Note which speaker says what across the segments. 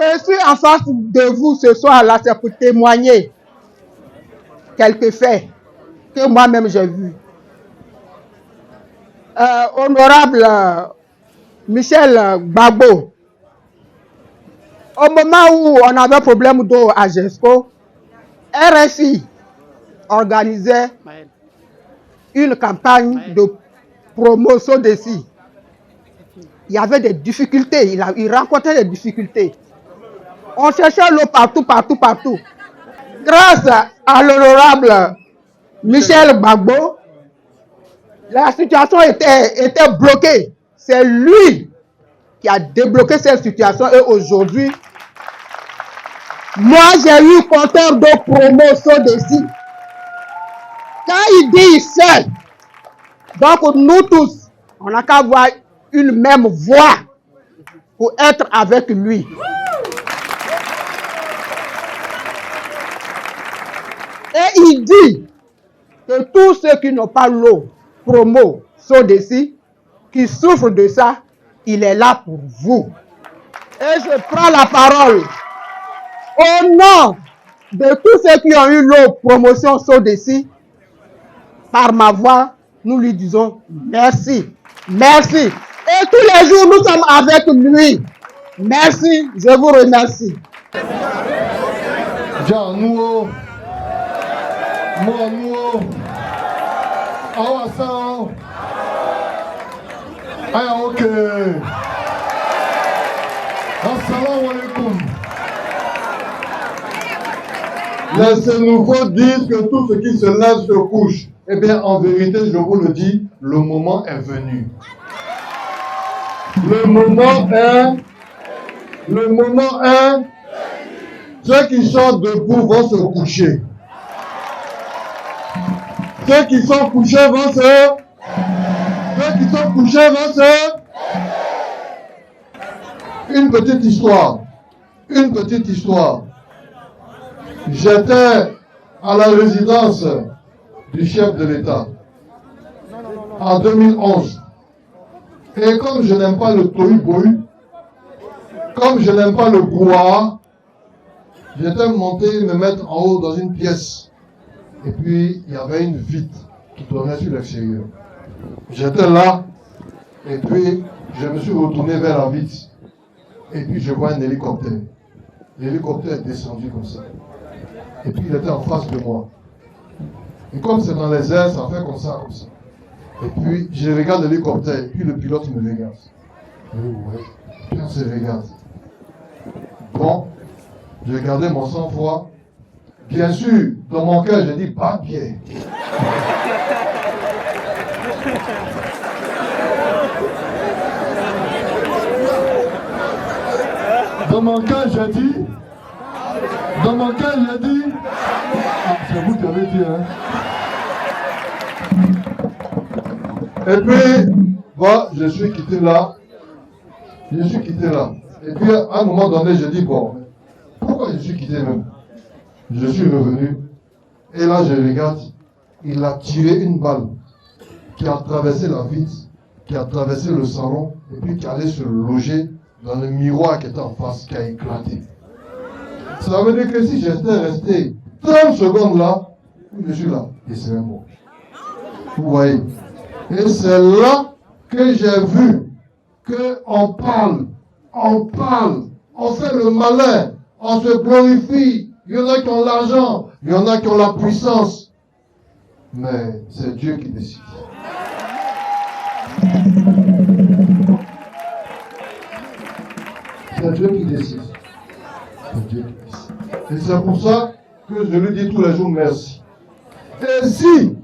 Speaker 1: Je suis en face de vous ce soir-là, c'est pour témoigner quelques faits que moi-même j'ai vus. Honorable Michel Gbagbo, au moment où on avait problème d'eau à GESCO, RFI organisait une campagne de promotion d'ici. Il y avait des difficultés, il rencontrait des difficultés. On cherchait l'eau partout. Grâce à l'honorable Michel Gbagbo, la situation était bloquée. C'est lui qui a débloqué cette situation et aujourd'hui, moi j'ai eu compteur de promotion d'ici. Quand il dit seul, donc nous tous, on n'a qu'à avoir une même voix pour être avec lui. Et il dit que tous ceux qui n'ont pas l'eau, promo, sont d'ici, qui souffrent de ça, il est là pour vous. Et je prends la parole au nom de tous ceux qui ont eu l'eau, promotion, sont d'ici. Par ma voix, nous lui disons merci. Merci. Et tous les jours, nous sommes avec lui. Merci, je vous remercie.
Speaker 2: Jean, nous, moi, Awasan, ok. Assalamu alaikum. Laissez-nous dire que tout ce qui se lève se couche. Eh bien, en vérité, je vous le dis, le moment est venu. Le moment est, ceux qui sont debout vont se coucher. Ceux qui sont couchés vont se... Une petite histoire. J'étais à la résidence du chef de l'État en 2011. Et comme je n'aime pas le tohu-bohu, comme je n'aime pas le brouhaha, j'étais monté me mettre en haut dans une pièce. Et puis, il y avait une vitre qui donnait sur l'extérieur. J'étais là, et puis, je me suis retourné vers la vitre. Et puis, je vois un hélicoptère. L'hélicoptère est descendu comme ça. Et puis, il était en face de moi. Et comme c'est dans les airs, ça fait comme ça. Et puis, je regarde l'hélicoptère, et puis le pilote me regarde. Ouais. Puis on se regarde. Bon, j'ai gardé mon sang-froid. Bien sûr, dans mon cœur, j'ai dit, pas bien. Dans mon cœur, j'ai dit, c'est vous qui avez dit, hein. Et puis, bon, je suis quitté là. Et puis, à un moment donné, je dis, bon, pourquoi je suis quitté même? Je suis revenu. Et là, je regarde, il a tiré une balle qui a traversé la vitre, qui a traversé le salon, et puis qui allait se loger dans le miroir qui était en face, qui a éclaté. Ça veut dire que si j'étais resté 30 secondes là, je suis là, et c'est mort. Vous voyez? Et c'est là que j'ai vu qu'on parle, on fait le malin, on se glorifie. Il y en a qui ont l'argent, il y en a qui ont la puissance. Mais c'est Dieu qui décide. C'est Dieu qui décide. Et c'est pour ça que je lui dis tous les jours merci. Et si,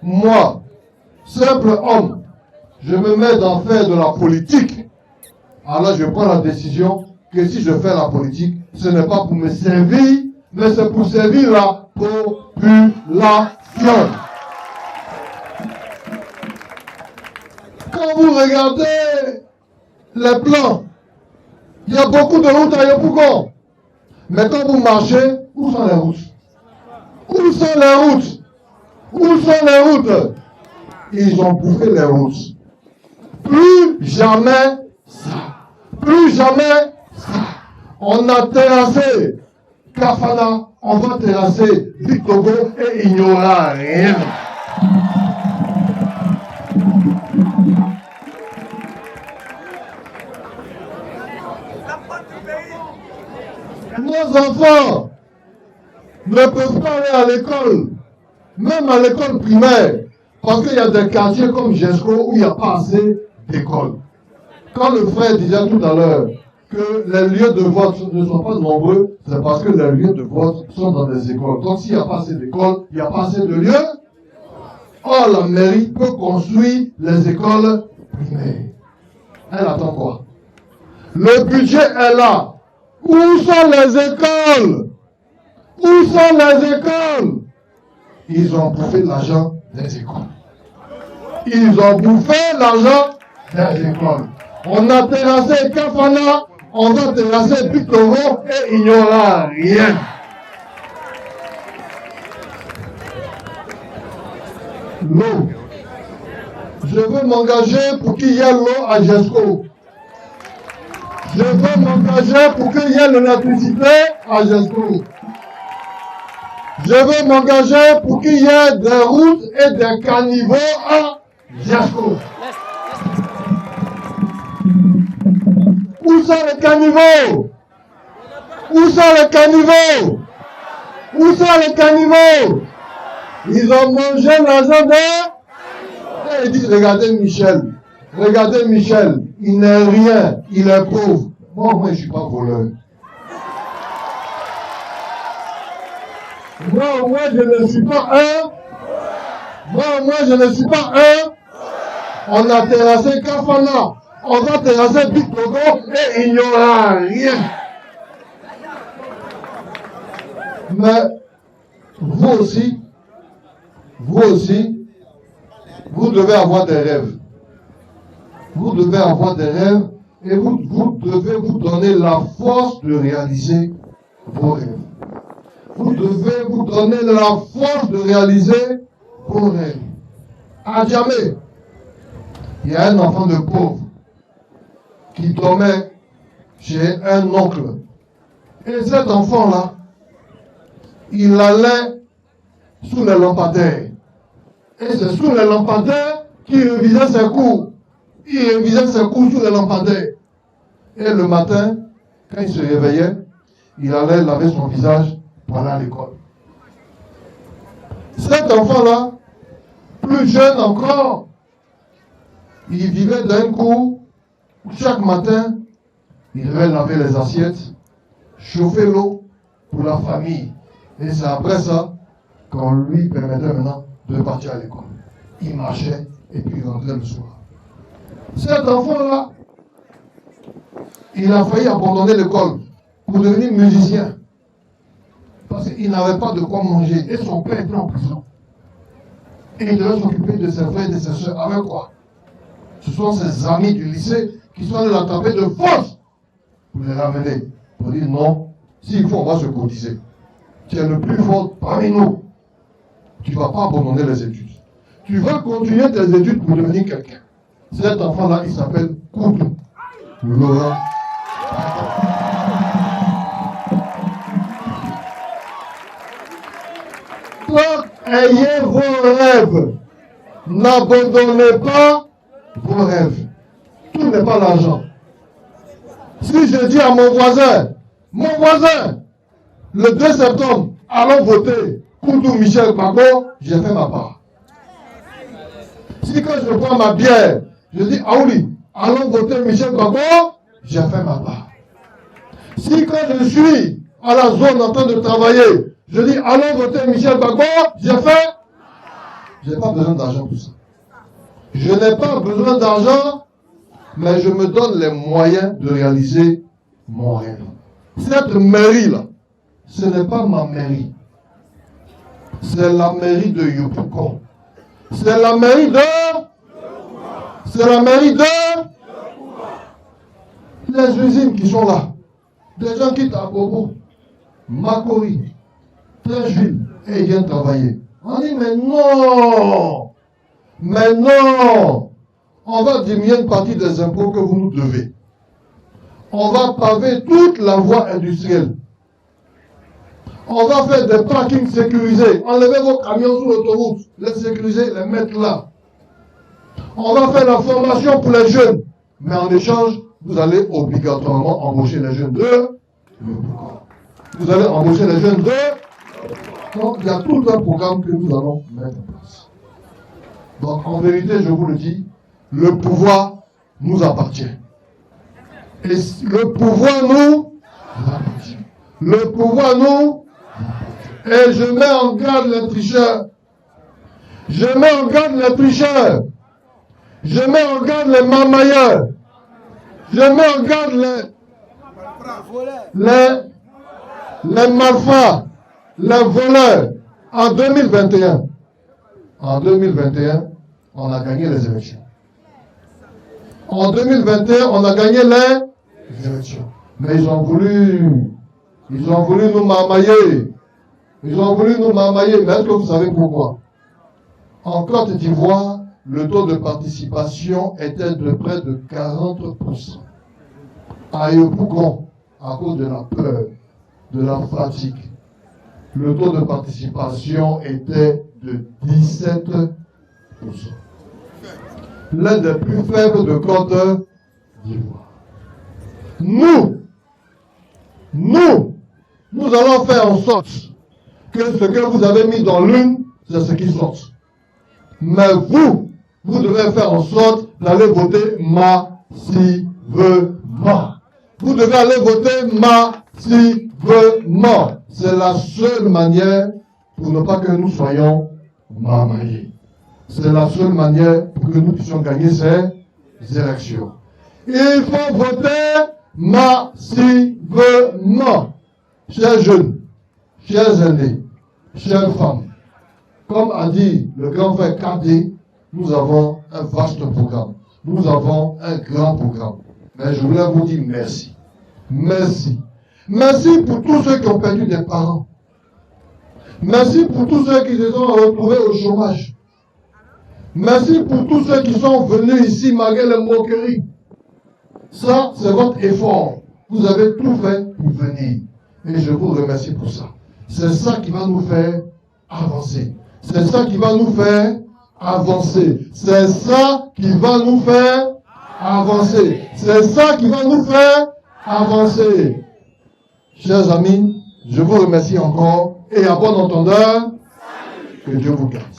Speaker 2: moi, simple homme, je me mets d'en faire de la politique, alors je prends la décision que si je fais la politique, ce n'est pas pour me servir, mais c'est pour servir la population. Quand vous regardez les plans, il y a beaucoup de routes à Yopougon. Mais quand vous marchez, où sont les routes? Ils ont bouffé les routes. Plus jamais ça. On a terrassé Kafana, on va terrasser Victogo et il n'y aura rien. Nos enfants ne peuvent pas aller à l'école, même à l'école primaire, parce qu'il y a des quartiers comme Jesco où il n'y a pas assez d'écoles. Quand le frère disait tout à l'heure que les lieux de vote ne sont pas nombreux, c'est parce que les lieux de vote sont dans des écoles. Donc s'il n'y a pas assez d'écoles, il n'y a pas assez de lieux. Or, la mairie peut construire les écoles primaires. Elle attend quoi? Le budget est là. Où sont les écoles? Où sont les écoles? Ils ont bouffé l'argent des écoles. Ils ont bouffé l'argent des écoles. On a terrassé Kafana, on va terrasser Victogo et il n'y aura rien. L'eau. Je veux m'engager pour qu'il y ait l'eau à Jesco. Je veux m'engager pour qu'il y ait l'électricité à Jesco. Je veux m'engager pour qu'il y ait des routes et des caniveaux à Jesco. Où sont les caniveaux? Où sont les caniveaux? Où sont les caniveaux? Ils ont mangé l'argent de... Ils disent, regardez Michel, il n'est rien, il est pauvre. Moi, je ne suis pas voleur. Moi, je ne suis pas un. Moi, je ne suis pas un. On a terrassé Kafana, on va terrasser Victogo et il n'y aura rien. Mais vous aussi, vous devez avoir des rêves. Vous devez avoir des rêves et vous devez vous donner la force de réaliser vos rêves. Vous devez vous donner la force de réaliser vos rêves. À Djamé, il y a un enfant de pauvre qui dormait chez un oncle. Et cet enfant-là, il allait sous les lampadaires. Et c'est sous les lampadaires qu'il révisait ses cours. Il révisait ses cours sous les lampadaires. Et le matin, quand il se réveillait, il allait laver son visage pour aller à l'école. Cet enfant-là, plus jeune encore, il vivait dans un cours où chaque matin, il devait laver les assiettes, chauffer l'eau pour la famille. Et c'est après ça qu'on lui permettait maintenant de partir à l'école. Il marchait et puis il rentrait le soir. Cet enfant-là, il a failli abandonner l'école pour devenir musicien. Parce qu'il n'avait pas de quoi manger. Et son père était en prison. Et il devait s'occuper de ses frères et de ses soeurs. Avec quoi? Ce sont ses amis du lycée qui sont allés l'attraper de force pour les ramener. Pour dire non, s'il faut, on va se cotiser. Tu es le plus fort parmi nous. Tu ne vas pas abandonner les études. Tu vas continuer tes études pour devenir quelqu'un. Cet enfant-là, il s'appelle Koudou. Laurent. Donc, ayez vos rêves. N'abandonnez pas vos rêves. Tout n'est pas l'argent. Si je dis à mon voisin, le 2 septembre, allons voter Koudou Michel Bago, j'ai fait ma part. Si quand je prends ma bière, je dis, Aouli, allons voter Michel Bago, j'ai fait ma part. Si quand je suis à la zone en train de travailler, je dis, allons voter Michel Bago, j'ai fait. Je n'ai pas besoin d'argent pour ça. Je n'ai pas besoin d'argent, mais je me donne les moyens de réaliser mon rêve. Cette mairie-là, ce n'est pas ma mairie. C'est la mairie de Yopougon. C'est la mairie de... C'est la mairie de... Les usines qui sont là. Des gens qui à Bobo, Makori, Tréjville, et ils viennent travailler. On dit, mais non! On va diminuer une partie des impôts que vous nous devez. On va paver toute la voie industrielle. On va faire des parkings sécurisés. Enlevez vos camions sur l'autoroute, les sécuriser, les mettre là. On va faire la formation pour les jeunes. Mais en échange, vous allez obligatoirement embaucher les jeunes de... Vous allez embaucher les jeunes de... Donc, il y a tout un programme que nous allons mettre en place. Donc, en vérité, je vous le dis, le pouvoir nous appartient. Et le pouvoir nous appartient. Le pouvoir nous... Et je mets en garde les tricheurs. Je mets en garde les tricheurs. Je mets en garde les marmailleurs. Je mets en garde les malfrats, les voleurs. En 2021, on a gagné les élections. En 2021, on a gagné les élections. Mais ils ont voulu nous marmailler. Ils ont voulu nous marmailler. Mais est-ce que vous savez pourquoi? En Côte d'Ivoire, le taux de participation était de près de 40%. À Yopougon, à cause de la peur, de la fatigue, le taux de participation était de 17%. L'un des plus faibles de Côte d'Ivoire. Nous allons faire en sorte que ce que vous avez mis dans l'une, c'est ce qui sort. Mais vous devez faire en sorte d'aller voter massivement. Vous devez aller voter massivement. C'est la seule manière pour ne pas que nous soyons marmaillés. C'est la seule manière pour que nous puissions gagner ces élections. Il faut voter massivement. Chers jeunes, chers aînés, chères femmes, comme a dit le grand frère KD, nous avons un vaste programme. Nous avons un grand programme. Mais je voulais vous dire merci. Merci. Merci pour tous ceux qui ont perdu des parents. Merci pour tous ceux qui se sont retrouvés au chômage. Merci pour tous ceux qui sont venus ici malgré les moqueries. Ça, c'est votre effort. Vous avez tout fait pour venir. Et je vous remercie pour ça. C'est ça qui va nous faire avancer. C'est ça qui va nous faire avancer. C'est ça qui va nous faire avancer. C'est ça qui va nous faire avancer. Chers amis, je vous remercie encore et à bon entendeur, que Dieu vous garde.